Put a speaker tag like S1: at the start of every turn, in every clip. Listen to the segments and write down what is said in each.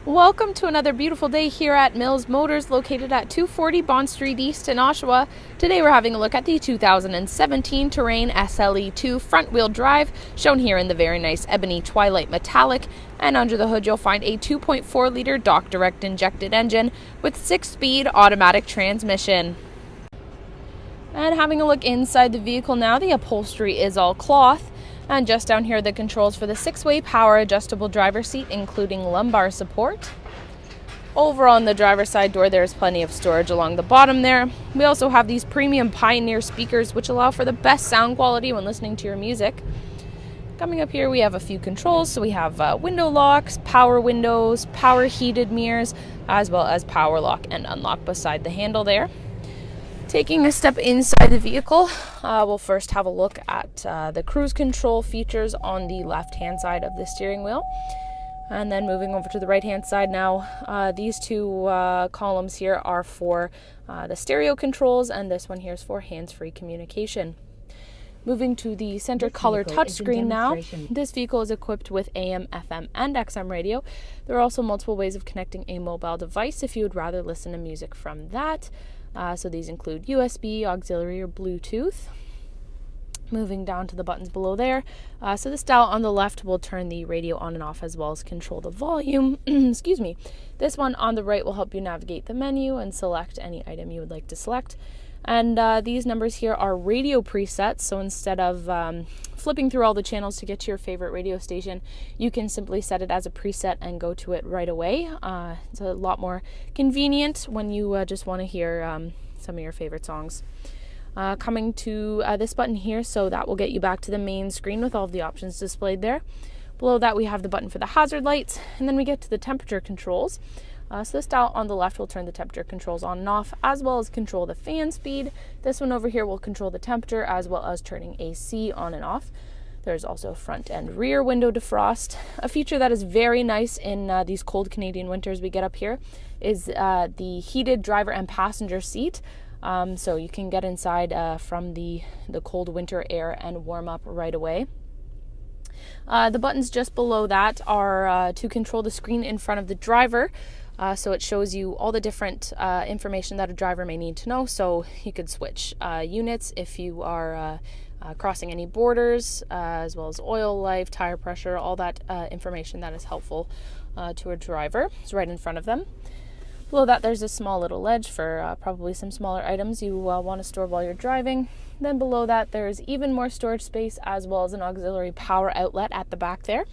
S1: Welcome to another beautiful day here at Mills Motors, located at 240 Bond Street East in Oshawa. Today we're having a look at the 2017 Terrain SLE-2 front-wheel drive, shown here in the very nice ebony twilight metallic. And under the hood you'll find a 2.4-liter Dock Direct injected engine with 6-speed automatic transmission. And having a look inside the vehicle now, the upholstery is all cloth. And just down here, the controls for the 6-way power adjustable driver's seat, including lumbar support. Over on the driver's side door, there's plenty of storage along the bottom there. We also have these premium Pioneer speakers, which allow for the best sound quality when listening to your music. Coming up here, we have a few controls. So we have window locks, power windows, power heated mirrors, as well as power lock and unlock beside the handle there. Taking a step inside the vehicle, we'll first have a look at the cruise control features on the left-hand side of the steering wheel. And then moving over to the right-hand side now, these two columns here are for the stereo controls, and this one here is for hands-free communication. Moving to the center color touchscreen now, this vehicle is equipped with AM, FM, and XM radio. There are also multiple ways of connecting a mobile device if you would rather listen to music from that. So these include USB, auxiliary, or Bluetooth. Moving down to the buttons below there. So this dial on the left will turn the radio on and off, as well as control the volume. Excuse me. This one on the right will help you navigate the menu and select any item you would like to select. And these numbers here are radio presets, so instead of flipping through all the channels to get to your favorite radio station, you can simply set it as a preset and go to it right away. It's a lot more convenient when you just want to hear some of your favorite songs. Coming to this button here, so that will get you back to the main screen with all of the options displayed there. Below that we have the button for the hazard lights, and then we get to the temperature controls. So this dial on the left will turn the temperature controls on and off, as well as control the fan speed. This one over here will control the temperature, as well as turning AC on and off. There's also front and rear window defrost. A feature that is very nice in these cold Canadian winters we get up here is the heated driver and passenger seat. So you can get inside from the cold winter air and warm up right away. The buttons just below that are to control the screen in front of the driver. So it shows you all the different information that a driver may need to know. So you could switch units if you are crossing any borders, as well as oil life, tire pressure, all that information that is helpful to a driver. It's right in front of them. Below that, there's a small little ledge for probably some smaller items you want to store while you're driving. Then below that, there's even more storage space, as well as an auxiliary power outlet at the back there.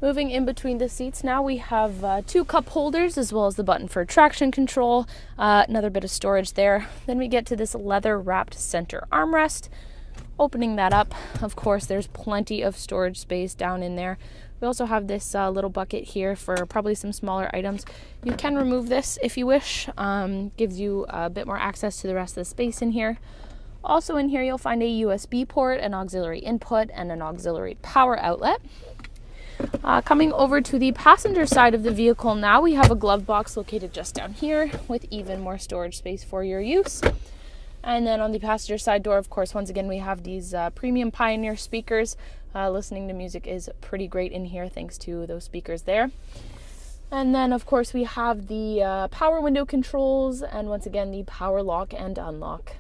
S1: Moving in between the seats now, we have 2 cup holders, as well as the button for traction control, another bit of storage there. Then we get to this leather wrapped center armrest. Opening that up, of course, there's plenty of storage space down in there. We also have this little bucket here for probably some smaller items. You can remove this if you wish. Gives you a bit more access to the rest of the space in here. Also in here, you'll find a USB port, an auxiliary input, and an auxiliary power outlet. Coming over to the passenger side of the vehicle now, we have a glove box located just down here with even more storage space for your use. And then on the passenger side door, of course, once again, we have these premium Pioneer speakers. Listening to music is pretty great in here thanks to those speakers there. And then, of course, we have the power window controls, and once again, the power lock and unlock.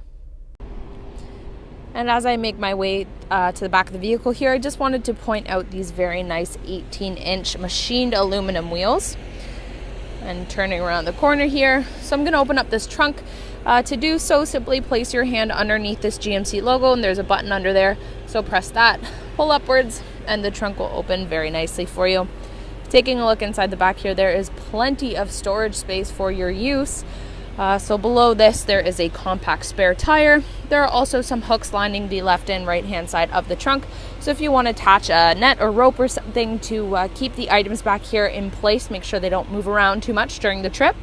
S1: And as I make my way to the back of the vehicle here, I just wanted to point out these very nice 18-inch machined aluminum wheels. And turning around the corner here, so I'm going to open up this trunk. To do so, simply place your hand underneath this GMC logo, and there's a button under there. So press that, pull upwards, and the trunk will open very nicely for you. Taking a look inside the back here, there is plenty of storage space for your use. So below this, there is a compact spare tire. There are also some hooks lining the left and right hand side of the trunk. So if you want to attach a net or rope or something to keep the items back here in place, make sure they don't move around too much during the trip.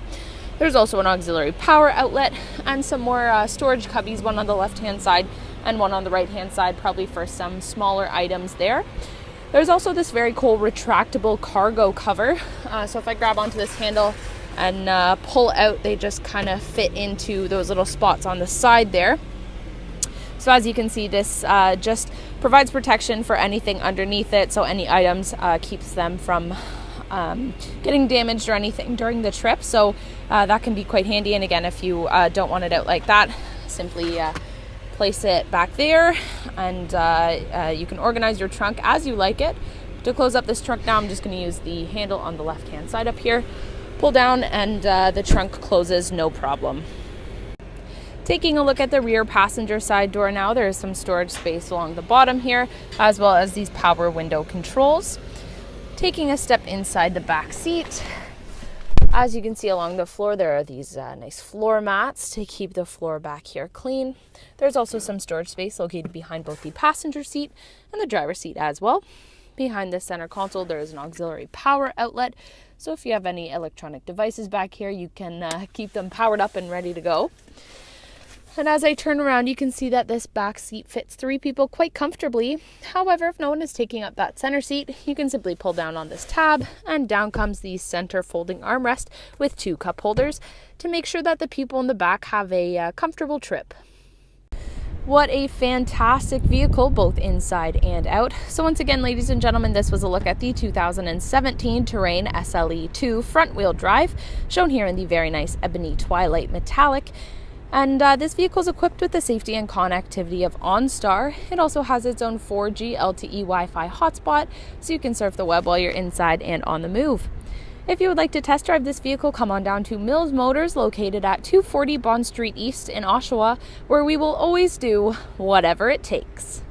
S1: There's also an auxiliary power outlet and some more storage cubbies, one on the left hand side and one on the right hand side, probably for some smaller items there. There's also this very cool retractable cargo cover. So if I grab onto this handle and pull out, they just kind of fit into those little spots on the side there. So as you can see, this just provides protection for anything underneath it, so any items keeps them from getting damaged or anything during the trip. So that can be quite handy. And again, if you don't want it out like that, simply place it back there, and you can organize your trunk as you like it. To close up this trunk now, I'm just going to use the handle on the left hand side up here. Pull down and the trunk closes no problem. Taking a look at the rear passenger side door now, there is some storage space along the bottom here, as well as these power window controls. Taking a step inside the back seat, as you can see along the floor, there are these nice floor mats to keep the floor back here clean. There's also some storage space located behind both the passenger seat and the driver's seat as well. Behind the center console, there is an auxiliary power outlet. So if you have any electronic devices back here, you can keep them powered up and ready to go. And as I turn around, you can see that this back seat fits 3 people quite comfortably. However, if no one is taking up that center seat, you can simply pull down on this tab, and down comes the center folding armrest with 2 cup holders to make sure that the people in the back have a comfortable trip. What a fantastic vehicle, both inside and out. So once again, ladies and gentlemen, this was a look at the 2017 Terrain SLE-2 front-wheel drive, shown here in the very nice ebony twilight metallic. And this vehicle is equipped with the safety and connectivity of OnStar. It also has its own 4G LTE Wi-Fi hotspot, so you can surf the web while you're inside and on the move. If you would like to test drive this vehicle, come on down to Mills Motors, located at 240 Bond Street East in Oshawa, where we will always do whatever it takes.